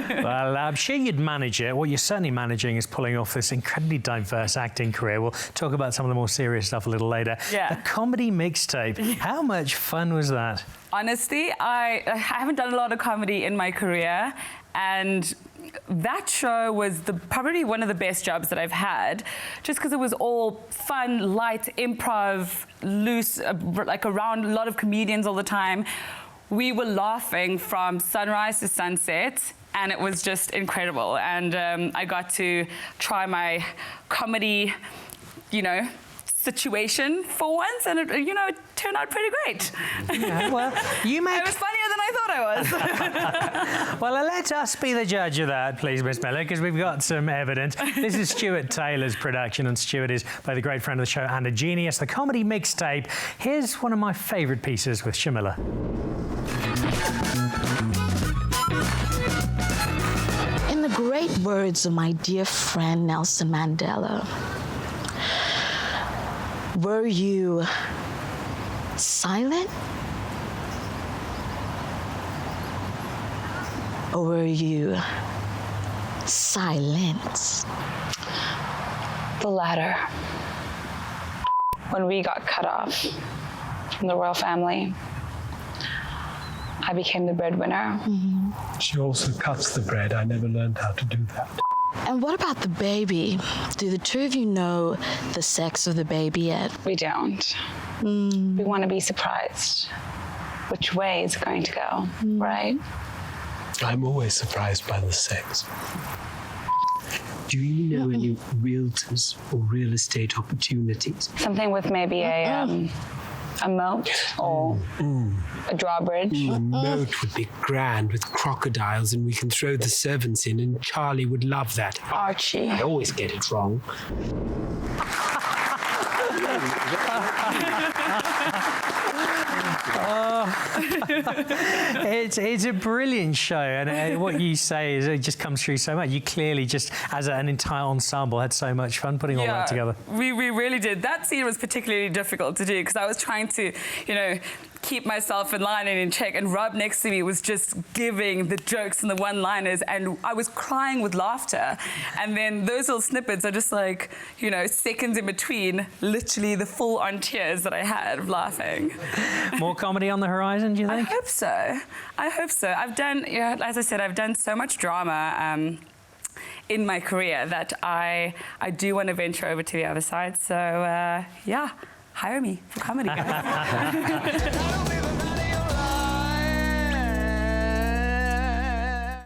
Well, I'm sure you'd manage it. What you're certainly managing is pulling off this incredibly diverse acting career. We'll talk about some of the more serious stuff a little later. Yeah. The comedy mixtape. How much fun was that? Honestly, I haven't done a lot of comedy in my career, and that show was probably one of the best jobs that I've had, just because it was all fun, light, improv, loose, like around a lot of comedians all the time. We were laughing from sunrise to sunset, and it was just incredible. And I got to try my comedy, situation for once, and it turned out pretty great. Yeah, well, you make... It was funnier than I thought I was. Well, let us be the judge of that, please, Miss Miller, because we've got some evidence. This is Stuart Taylor's production, and Stuart is both a great friend of the show and a genius. The comedy mixtape. Here's one of my favourite pieces with Shamilla. In the great words of my dear friend Nelson Mandela, were you silent? Or were you silenced? The latter. When we got cut off from the royal family, I became the breadwinner. Mm-hmm. She also cuts the bread. I never learned how to do that. And what about the baby? Do the two of you know the sex of the baby yet? We don't. We want to be surprised which way it's going to go, right? I'm always surprised by the sex. Do you know any realtors or real estate opportunities? Something with maybe a moat or a drawbridge. A moat would be grand with crocodiles, and we can throw the servants in, and Charlie would love that. Archie. I always get it wrong. It's a brilliant show, and what you say is it just comes through so much. You clearly just, as an entire ensemble, had so much fun putting all that together. We really did. That scene was particularly difficult to do because I was trying to, keep myself in line and in check, and Rob next to me was just giving the jokes and the one-liners, and I was crying with laughter. And then those little snippets are just like, seconds in between, literally the full-on tears that I had of laughing. More comedy on the horizon, do you think? I hope so. I've done, as I said, I've done so much drama in my career that I do want to venture over to the other side. So, hire me for comedy, guys.